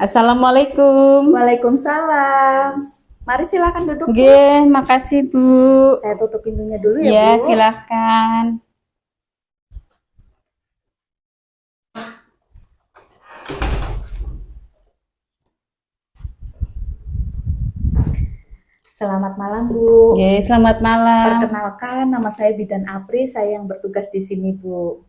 Assalamualaikum. Waalaikumsalam. Mari silakan duduk, Bu. Nggih, makasih Bu. Saya tutup pintunya dulu ya, Ya, Bu. silahkan. Selamat malam, Bu. Nggih, selamat malam. Perkenalkan, nama saya Bidan Apri, saya yang bertugas di sini, Bu.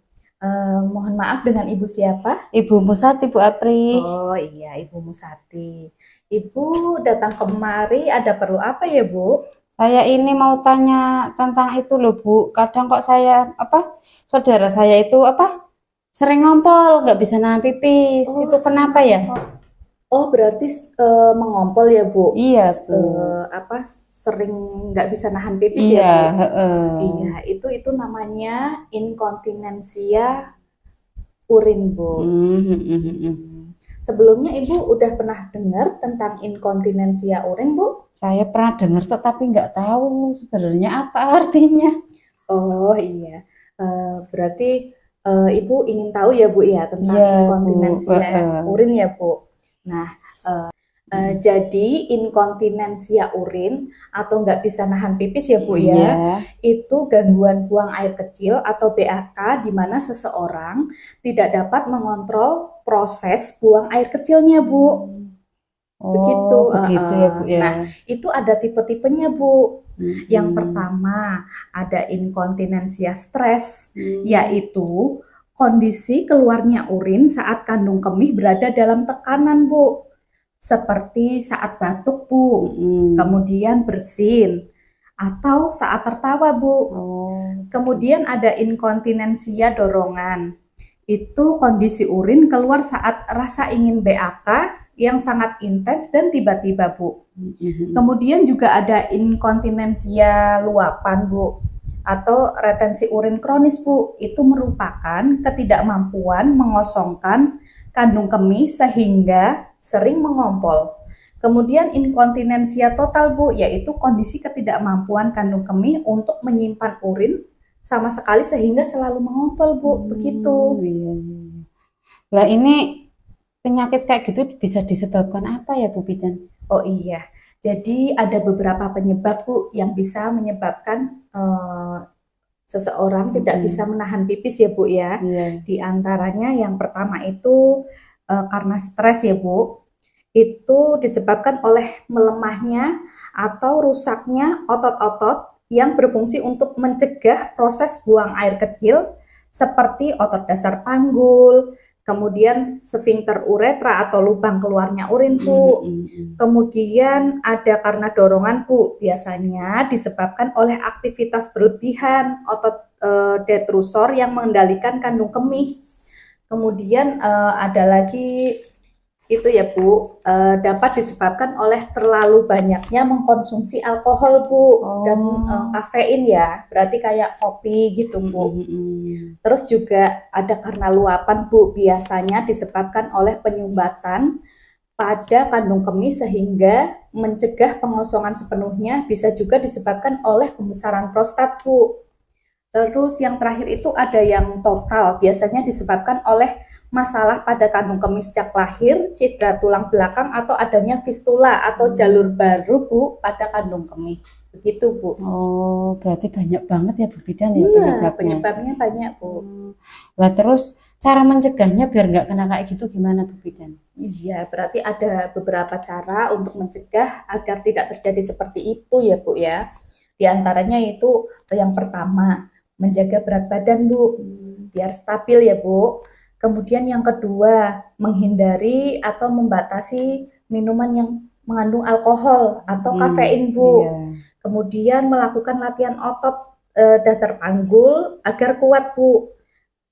Mohon maaf, dengan Ibu siapa? Ibu Musati, Bu Apri. Oh iya, Ibu Musati. Ibu datang kemari ada perlu apa ya, Bu? Saya ini mau tanya tentang itu loh Bu. Kadang kok saya saudara saya itu sering ngompol, nggak bisa nahan pipis. Oh, Itu kenapa ya? Oh, berarti mengompol ya, Bu? Iya Bu. Sering nggak bisa nahan pipis Iya, ya, Bu? heeh. Iya, itu namanya inkontinensia urin, Bu. Sebelumnya Ibu udah pernah dengar tentang inkontinensia urin, Bu? Saya pernah dengar tapi nggak tahu sebenarnya apa artinya. Oh iya, berarti Ibu ingin tahu ya, Bu ya, tentang Iya, Bu. inkontinensia urin ya, Bu. Nah, jadi inkontinensia urin atau nggak bisa nahan pipis ya, Bu ya, Iya. itu gangguan buang air kecil atau BAK di mana seseorang tidak dapat mengontrol proses buang air kecilnya, Bu. Begitu. Oh, begitu ya Bu ya. Nah, itu ada tipe-tipenya, Bu. Yang Hmm. pertama ada inkontinensia stres, yaitu kondisi keluarnya urin saat kandung kemih berada dalam tekanan, Bu. Seperti saat batuk, Bu. Kemudian bersin atau saat tertawa, Bu. Kemudian ada inkontinensia dorongan. Itu kondisi urin keluar saat rasa ingin BAK yang sangat intens dan tiba-tiba, Bu. Kemudian juga ada inkontinensia luapan, Bu, atau retensi urin kronis, Bu. Itu merupakan ketidakmampuan mengosongkan kandung kemih sehingga sering mengompol. Kemudian inkontinensia total, Bu, yaitu kondisi ketidakmampuan kandung kemih untuk menyimpan urin sama sekali sehingga selalu mengompol, Bu. Begitu. Iya. Lah ini penyakit kayak gitu bisa disebabkan apa ya Bu Bidan? Oh iya, jadi ada beberapa penyebab, Bu, yang bisa menyebabkan seseorang tidak bisa menahan pipis ya, Bu ya. Iya. Di antaranya yang pertama itu karena stres ya, Bu. Itu disebabkan oleh melemahnya atau rusaknya otot-otot yang berfungsi untuk mencegah proses buang air kecil seperti otot dasar panggul, kemudian sfinkter uretra atau lubang keluarnya urin, Bu. Kemudian ada karena dorongan, Bu, biasanya disebabkan oleh aktivitas berlebihan otot detrusor yang mengendalikan kandung kemih. Kemudian ada lagi itu ya, Bu, dapat disebabkan oleh terlalu banyaknya mengkonsumsi alkohol, Bu, dan kafein ya, berarti kayak kopi gitu, Bu. Terus juga ada karena luapan, Bu, biasanya disebabkan oleh penyumbatan pada kandung kemih sehingga mencegah pengosongan sepenuhnya, bisa juga disebabkan oleh pembesaran prostat, Bu. Terus yang terakhir itu ada yang total, biasanya disebabkan oleh masalah pada kandung kemih sejak lahir, cedera tulang belakang, atau adanya fistula atau jalur baru, Bu, pada kandung kemih. Begitu, Bu. Oh, berarti banyak banget ya Bu Bidan ya Iya, penyebabnya. penyebabnya banyak, Bu. Lah terus cara mencegahnya biar nggak kena kayak gitu gimana Bu Bidan? Iya, berarti ada beberapa cara untuk mencegah agar tidak terjadi seperti itu ya, Bu ya. Di antaranya itu yang pertama, menjaga berat badan, Bu, biar stabil ya, Bu. Kemudian yang kedua, menghindari atau membatasi minuman yang mengandung alkohol atau kafein, Bu. Iya. Kemudian melakukan latihan otot dasar panggul agar kuat, Bu.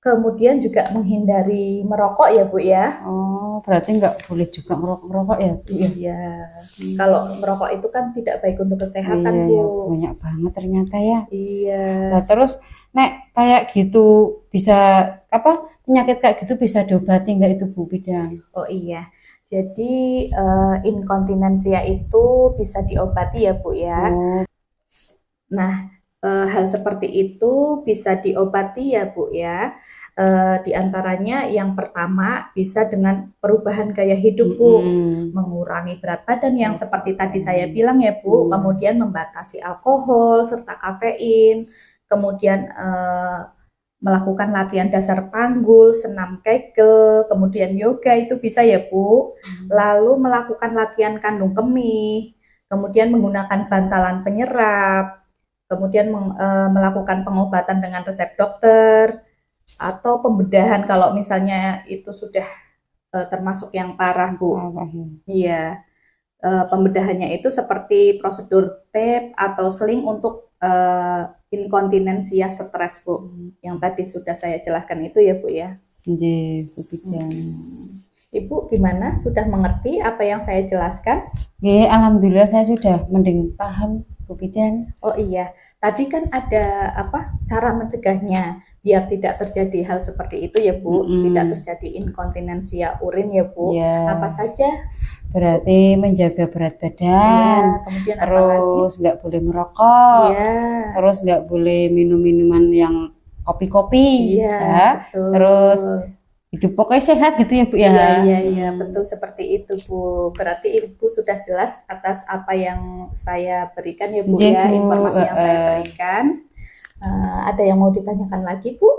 Kemudian juga menghindari merokok ya, Bu ya. Oh, berarti nggak boleh juga ngerokok ya Bu ya? Iya. Kalau merokok itu kan tidak baik untuk kesehatan, Iya, Bu. ya, banyak banget ternyata ya. Iya. Nah terus nek kayak gitu bisa penyakit kayak gitu bisa diobati nggak itu Bu Bidan? Oh iya. Jadi inkontinensia itu bisa diobati ya, Bu ya. Nah, hal seperti itu bisa diobati ya, Bu ya. Di antaranya yang pertama bisa dengan perubahan gaya hidup, Bu. Mengurangi berat badan yang seperti tadi saya bilang ya, Bu. Kemudian membatasi alkohol serta kafein. Kemudian melakukan latihan dasar panggul, senam kegel, kemudian yoga itu bisa ya, Bu. Lalu melakukan latihan kandung kemih, kemudian menggunakan bantalan penyerap, kemudian melakukan pengobatan dengan resep dokter, atau pembedahan kalau misalnya itu sudah termasuk yang parah, Bu. Iya. Pembedahannya itu seperti prosedur tape atau sling untuk inkontinensia stres, Bu. Yang tadi sudah saya jelaskan itu ya, Bu ya. Nggih, Bu Bidan. Ibu gimana? Sudah mengerti apa yang saya jelaskan? Nggih, alhamdulillah saya sudah mending paham, Bu Bidan. Oh iya, tadi kan ada cara mencegahnya biar tidak terjadi hal seperti itu ya, Bu. Tidak terjadi inkontinensia urin ya, Bu. Apa saja? Berarti menjaga berat badan, kemudian terus nggak boleh merokok, terus nggak boleh minum minuman yang kopi-kopi, terus hidup pokoknya sehat gitu ya, Bu ya. Iya, betul seperti itu, Bu. Berarti Ibu sudah jelas atas apa yang saya berikan ya, Bu ya, informasi yang saya berikan. Ada yang mau ditanyakan lagi, Bu?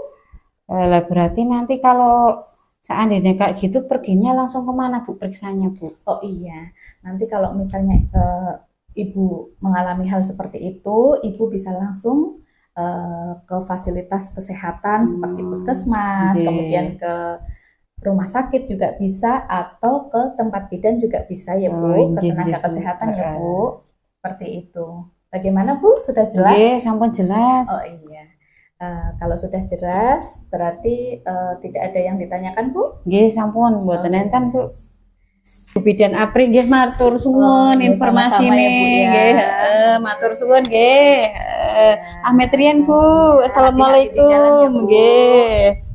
Lah berarti nanti kalau seandainya kayak gitu perginya langsung kemana, Bu, periksanya, Bu? Oh iya, nanti kalau misalnya Ibu mengalami hal seperti itu, Ibu bisa langsung ke fasilitas kesehatan seperti puskesmas, kemudian ke rumah sakit juga bisa, atau ke tempat bidan juga bisa ya, Bu, ke tenaga kesehatan ya, Bu. Seperti itu. Bagaimana, Bu? Sudah jelas? Nggih, sampun jelas. Oh iya. Kalau sudah jelas, berarti tidak ada yang ditanyakan, Bu? Nggih, sampun, mboten enten, Bu. Bu Bidan Apri nggih matur suwun informasine nggih, matur suwun nggih. Ahmed Rian, Bu. Assalamualaikum nggih.